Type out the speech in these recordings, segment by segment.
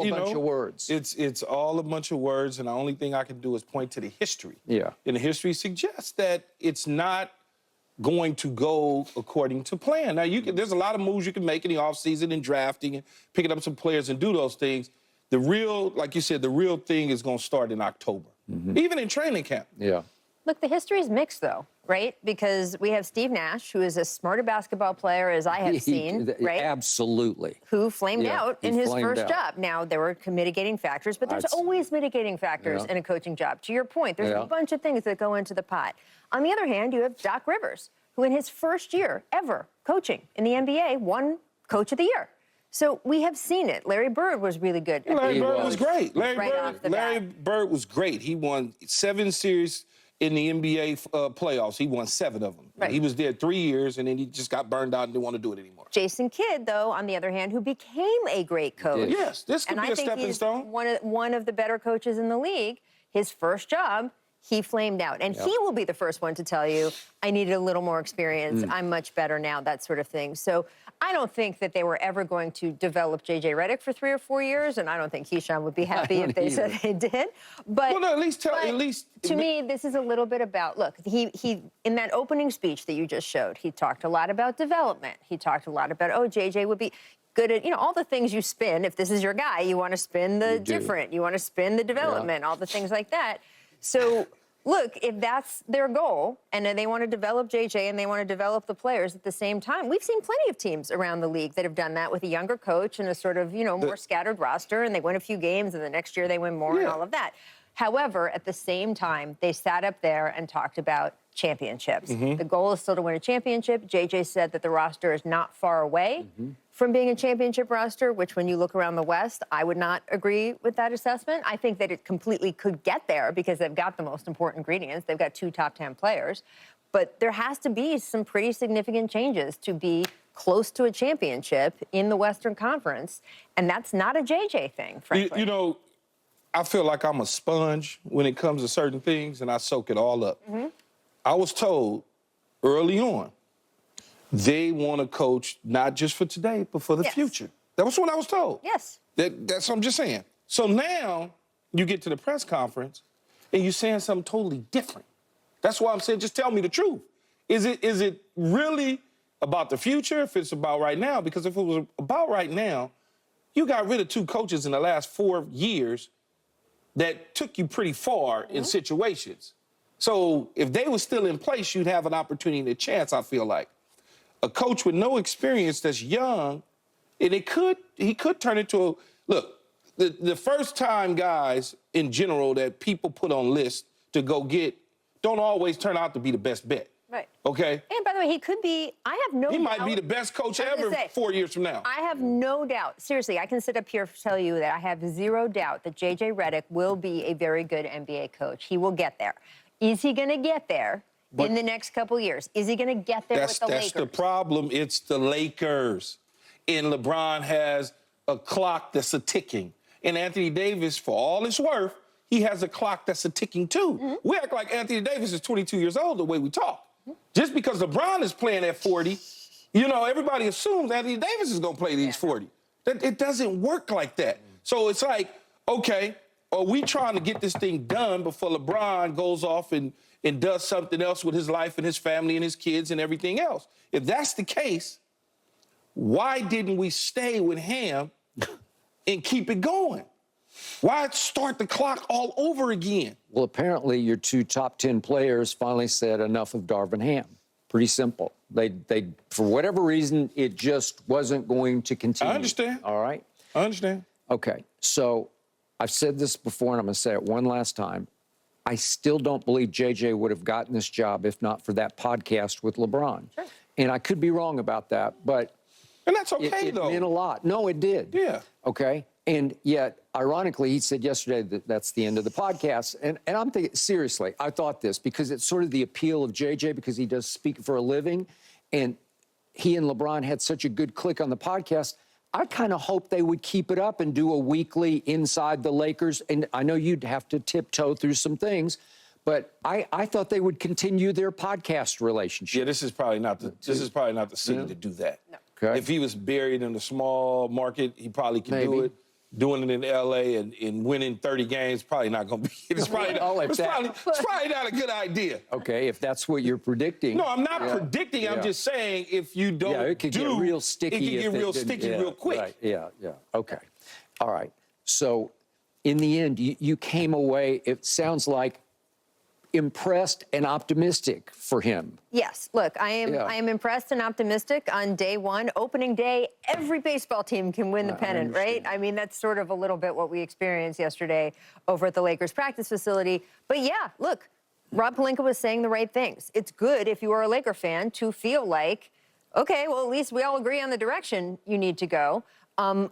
a bunch of words. It's all a bunch of words, and the only thing I can do is point to the history. Yeah. And the history suggests that it's not going to go according to plan. Now, there's a lot of moves you can make in the offseason and drafting and picking up some players and do those things. The real, like you said, the real thing is going to start in October, even in training camp. Yeah. Look, the history is mixed, though, right? Because we have Steve Nash, who is as smart a basketball player as I have seen, right? Absolutely. Who flamed out in his first job. Now, there were mitigating factors, but there's always mitigating factors in a coaching job. To your point, there's a bunch of things that go into the pot. On the other hand, you have Doc Rivers, who in his first year ever coaching in the NBA won Coach of the Year. So we have seen it. Larry Bird was really good. Larry Bird was great. Larry Bird was great. He won 7 series in the NBA playoffs. He won 7 of them. Right. He was there 3 years, and then he just got burned out and didn't want to do it anymore. Jason Kidd, though, on the other hand, who became a great coach. Yes, this could be a stepping stone. One of the better coaches in the league. His first job, he flamed out. And he will be the first one to tell you, I needed a little more experience. I'm much better now, that sort of thing. So I don't think that they were ever going to develop J.J. Redick for 3 or 4 years, and I don't think Keyshawn would be happy if they said they did. But, well, no, at least to me, this is a little bit about, look, he in that opening speech that you just showed, he talked a lot about development. He talked a lot about, oh, J.J. would be good at, all the things you spin. If this is your guy, you want to spin the different. You want to spin the development, all the things like that. So, look, if that's their goal, and they want to develop JJ and they want to develop the players at the same time, we've seen plenty of teams around the league that have done that with a younger coach and a sort of, more scattered roster, and they win a few games, and the next year they win more and all of that. However, at the same time, they sat up there and talked about championships. The goal is still to win a championship. JJ said that the roster is not far away from being a championship roster, which when you look around the West, I would not agree with that assessment. I think that it completely could get there because they've got the most important ingredients. They've got 2 top 10 players. But there has to be some pretty significant changes to be close to a championship in the Western Conference. And that's not a JJ thing, frankly. I feel like I'm a sponge when it comes to certain things, and I soak it all up. I was told early on they want to coach not just for today, but for the future. That was what I was told. Yes. That's what I'm just saying. So now you get to the press conference, and you're saying something totally different. That's why I'm saying, just tell me the truth. Is it really about the future if it's about right now? Because if it was about right now, you got rid of 2 coaches in the last 4 years that took you pretty far in situations. So if they were still in place, you'd have an opportunity and a chance, I feel like. A coach with no experience that's young, and he could turn into look, the first-time guys in general that people put on lists to go get don't always turn out to be the best bet. Right. Okay? And by the way, he could be, I have no doubt. He might be the best coach ever 4 years from now. I have no doubt. Seriously, I can sit up here and tell you that I have 0 doubt that J.J. Redick will be a very good NBA coach. He will get there. Is he going to get there in the next couple years? Is he going to get there with the Lakers? That's the problem. It's the Lakers. And LeBron has a clock that's a ticking. And Anthony Davis, for all it's worth, he has a clock that's a ticking too. We act like Anthony Davis is 22 years old the way we talk. Just because LeBron is playing at 40, everybody assumes Anthony Davis is going to play these 40. It doesn't work like that. So it's like, okay, are we trying to get this thing done before LeBron goes off and does something else with his life and his family and his kids and everything else? If that's the case, why didn't we stay with Ham and keep it going? Why start the clock all over again? Well, apparently your 2 top 10 players finally said enough of Darvin Ham. Pretty simple. They for whatever reason, it just wasn't going to continue. I understand. All right? I understand. Okay, so I've said this before, and I'm going to say it one last time. I still don't believe JJ would have gotten this job if not for that podcast with LeBron. Sure. And I could be wrong about that, but and that's okay, though. It meant a lot. No, it did. Yeah. Okay? And yet, ironically, he said yesterday that that's the end of the podcast. And I'm thinking, seriously, I thought this because it's sort of the appeal of JJ because he does speak for a living. And he and LeBron had such a good click on the podcast. I kind of hoped they would keep it up and do a weekly Inside the Lakers. And I know you'd have to tiptoe through some things, but I thought they would continue their podcast relationship. Yeah, this is probably not the city to do that. No. Okay. If he was buried in a small market, he probably could do it. doing it in L.A. and winning 30 games, probably not going to be. It's probably not a good idea. Okay, if that's what you're predicting. No, I'm not predicting. I'm just saying if you don't it could get real sticky. It could get real sticky real quick. Right. Yeah. Okay. All right. So in the end, you came away, it sounds like, impressed and optimistic for him. Yes, look, I am impressed and optimistic on day one. Opening day, every baseball team can win the pennant, right? I mean, that's sort of a little bit what we experienced yesterday over at the Lakers practice facility. But yeah, look, Rob Pelinka was saying the right things. It's good if you are a Laker fan to feel like, okay, well, at least we all agree on the direction you need to go.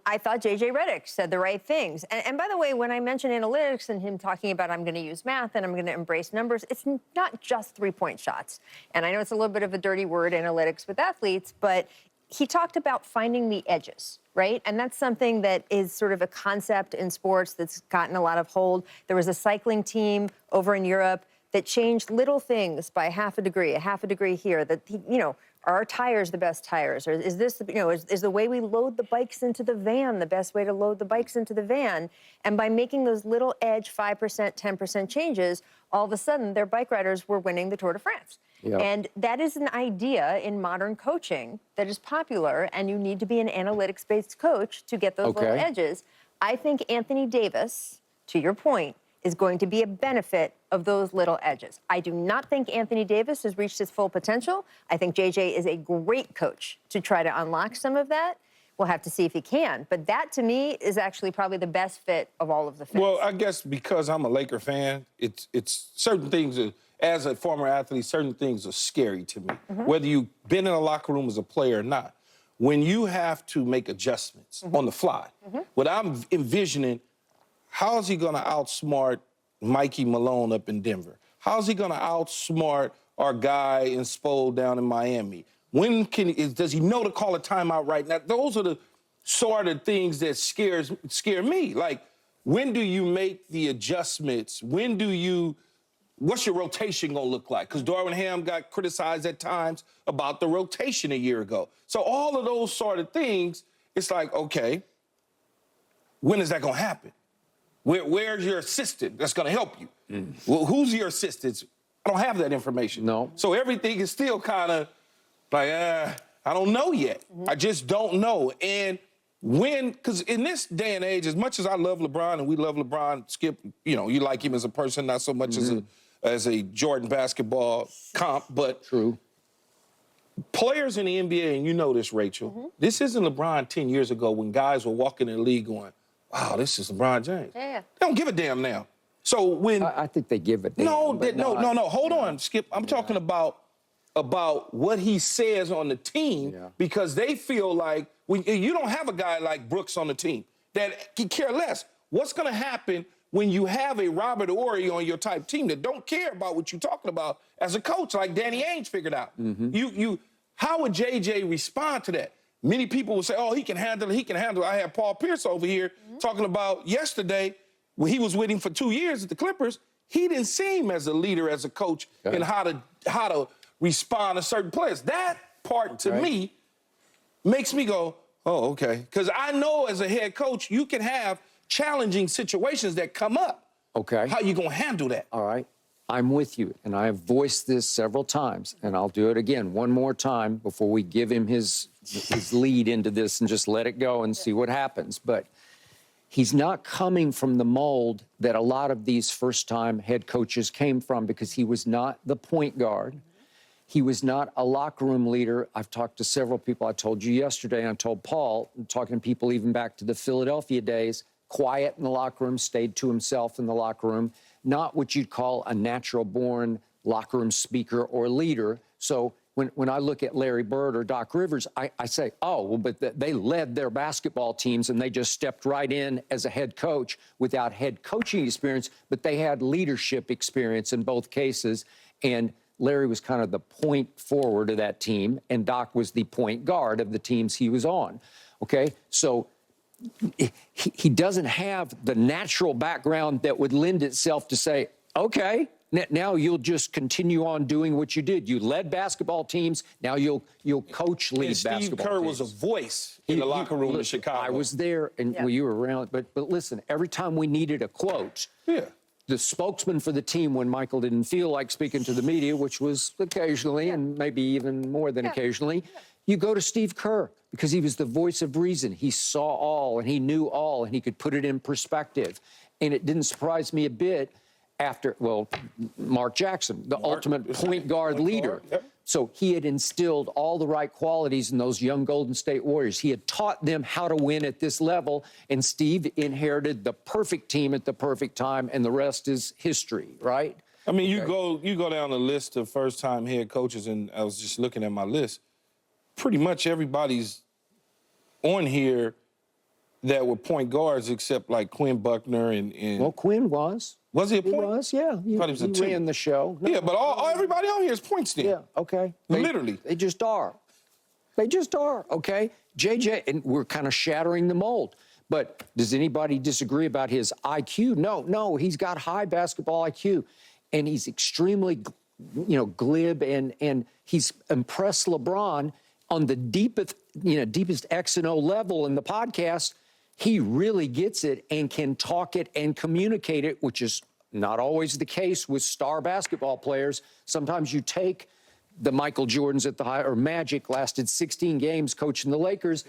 I thought J.J. Redick said the right things. And by the way, when I mention analytics and him talking about I'm going to use math and I'm going to embrace numbers, it's not just three-point shots. And I know it's a little bit of a dirty word, analytics, with athletes, but he talked about finding the edges, right? And that's something that is sort of a concept in sports that's gotten a lot of hold. There was a cycling team over in Europe that changed little things by half a degree here, that, are our tires the best tires? Or is this, is the way we load the bikes into the van the best way to load the bikes into the van? And by making those little edge 5%, 10% changes, all of a sudden their bike riders were winning the Tour de France. Yeah. And that is an idea in modern coaching that is popular, and you need to be an analytics-based coach to get those little edges. I think Anthony Davis, to your point, is going to be a benefit of those little edges. I do not think Anthony Davis has reached his full potential. I think JJ is a great coach to try to unlock some of that. We'll have to see if he can. But that, to me, is actually probably the best fit of all of the fits. Well, I guess because I'm a Laker fan, it's certain things, as a former athlete, certain things are scary to me, whether you've been in a locker room as a player or not. When you have to make adjustments on the fly, what I'm envisioning, how is he going to outsmart Mikey Malone up in Denver? How is he going to outsmart our guy in Spo down in Miami? Does he know to call a timeout right now? Those are the sort of things that scare me. Like, when do you make the adjustments? What's your rotation going to look like? Because Darvin Ham got criticized at times about the rotation a year ago. So all of those sort of things, it's like, okay, when is that going to happen? Where's your assistant that's going to help you? Well, who's your assistant? I don't have that information. No. So everything is still kind of like, I don't know yet. I just don't know. And because in this day and age, as much as I love LeBron and we love LeBron, Skip, you like him as a person, not so much as a Jordan basketball comp, but true. Players in the NBA, and you know this, Rachel, this isn't LeBron 10 years ago when guys were walking in the league going, wow, this is LeBron James. Yeah. They don't give a damn now. So when I think they give a damn. No. Hold on, Skip. I'm talking about what he says on the team because they feel like when you don't have a guy like Brooks on the team that can care less. What's going to happen when you have a Robert Horry on your type team that don't care about what you're talking about as a coach, like Danny Ainge figured out? How would JJ respond to that? Many people will say, oh, he can handle it. I had Paul Pierce over here talking about yesterday when he was with him for 2 years at the Clippers. He didn't seem as a leader, as a coach, in how to respond to certain players. That part, to me, makes me go, oh, okay. Because I know as a head coach, you can have challenging situations that come up. Okay. How you going to handle that? All right. I'm with you, and I have voiced this several times, and I'll do it again one more time before we give him his lead into this and just let it go and see what happens. But he's not coming from the mold that a lot of these first-time head coaches came from because he was not the point guard. He was not a locker room leader. I've talked to several people. I told you yesterday, and I told Paul, I'm talking to people even back to the Philadelphia days, quiet in the locker room, stayed to himself in the locker room, not what you'd call a natural-born locker room speaker or leader. So when I look at Larry Bird or Doc Rivers, I say, oh, well, but they led their basketball teams and they just stepped right in as a head coach without head coaching experience, but they had leadership experience in both cases. And Larry was kind of the point forward of that team, and Doc was the point guard of the teams he was on. Okay, so he doesn't have the natural background that would lend itself to say, okay, Now you'll just continue on doing what you did. You led basketball teams. Now you'll coach lead And Steve basketball Kerr teams. was a voice in the locker room in Chicago. I was there, and well, you were around. But listen, every time we needed a quote, the spokesman for the team, when Michael didn't feel like speaking to the media, which was occasionally and maybe even more than occasionally, you go to Steve Kerr because he was the voice of reason. He saw all and he knew all and he could put it in perspective. And it didn't surprise me a bit after, well, Mark Jackson, the ultimate point guard leader. So he had instilled all the right qualities in those young Golden State Warriors. He had taught them how to win at this level, and Steve inherited the perfect team at the perfect time, and the rest is history, right? I mean, you go down the list of first-time head coaches, and I was just looking at my list. Pretty much everybody's on here that were point guards except like Quinn Buckner and Well, Quinn was. Was he a He point? was, yeah. Thought he was a two. ran the show. No, Yeah, but everybody on here is points then. yeah, okay. Literally. They just are. They just are, okay? JJ, and we're kind of shattering the mold. But does anybody disagree about his IQ? No, he's got high basketball IQ. And he's extremely, glib, and he's impressed LeBron on the deepest X and O level in the podcast. He really gets it and can talk it and communicate it, which is not always the case with star basketball players. Sometimes you take the Michael Jordans at the high, or Magic lasted 16 games coaching the Lakers.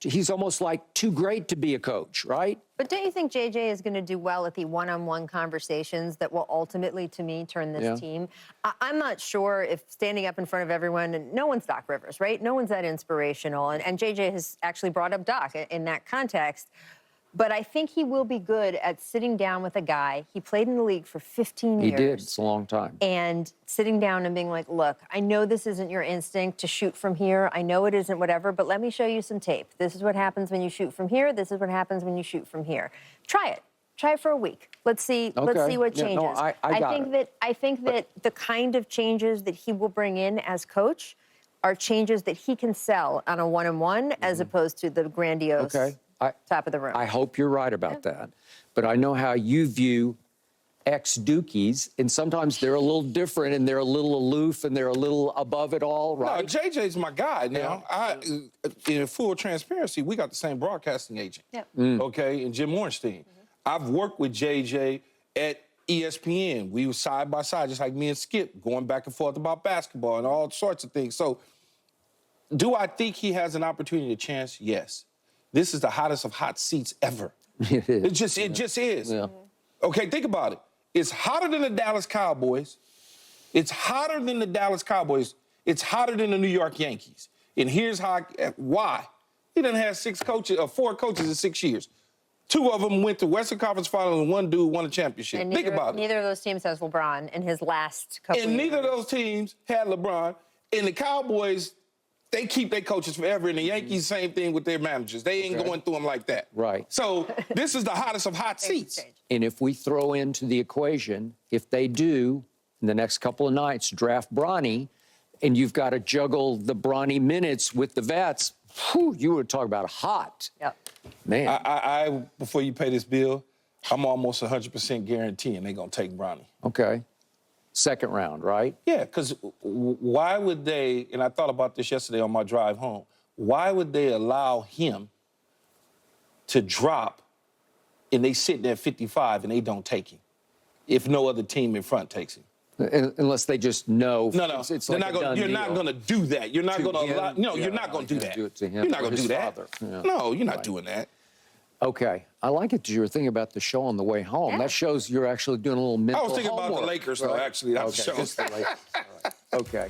He's almost like too great to be a coach, right? But don't you think JJ is going to do well at the one-on-one conversations that will ultimately, to me, turn this team? I'm not sure if standing up in front of everyone, and no one's Doc Rivers, right? No one's that inspirational. And JJ has actually brought up Doc in that context. But I think he will be good at sitting down with a guy. He played in the league for 15 years. He did. It's a long time. And sitting down and being like, look, I know this isn't your instinct to shoot from here. I know it isn't whatever, but let me show you some tape. This is what happens when you shoot from here. This is what happens when you shoot from here. Try it. Try it for a week. Let's see. Okay. Let's see what Yeah, changes. no, I think that the kind of changes that he will bring in as coach are changes that he can sell on a one-on-one as opposed to the grandiose top of the room. I hope you're right about that. But I know how you view ex-Dukies, and sometimes they're a little different, and they're a little aloof, and they're a little above it all, right? No, JJ's my guy now. In full transparency, we got the same broadcasting agent, okay, and Jim Ornstein. I've worked with JJ at ESPN. We were side by side, just like me and Skip, going back and forth about basketball and all sorts of things. So do I think he has an opportunity, a chance? Yes. This is the hottest of hot seats ever. It is. It just is. Yeah. Okay, think about it. It's hotter than the Dallas Cowboys. It's hotter than the Dallas Cowboys. It's hotter than the New York Yankees. And here's why. He done had 4 coaches in 6 years. 2 of them went to Western Conference Finals, and 1 dude won a championship. And think about it. Neither of those teams has LeBron in his last couple And years. neither of those teams had LeBron. And the Cowboys, they keep their coaches forever. And the Yankees, same thing with their managers. They ain't going through them like that. Right. So this is the hottest of hot seats. And if we throw into the equation, if they do, in the next couple of nights, draft Bronny, and you've got to juggle the Bronny minutes with the vets, whew, you would talk about hot. Yep. Man. I before you pay this bill, I'm almost 100% guaranteeing they're going to take Bronny. Okay. Second round, right? Yeah, because why would they, and I thought about this yesterday on my drive home, why would they allow him to drop and they sitting at 55 and they don't take him if no other team in front takes him? Unless they just know. No, It's they're like not a you're done not deal. going to do that. You're not To going to him? allow. No, Yeah, you're not going to do you're that. do it to him You're not or going to his do that. father. Yeah. No, you're not doing that. Okay. I like it that you were thinking about the show on the way home. Yeah. That shows you're actually doing a little mental I was thinking about the homework, Lakers, though, right? actually. That's Okay, the show. just the Lakers. All right. Okay.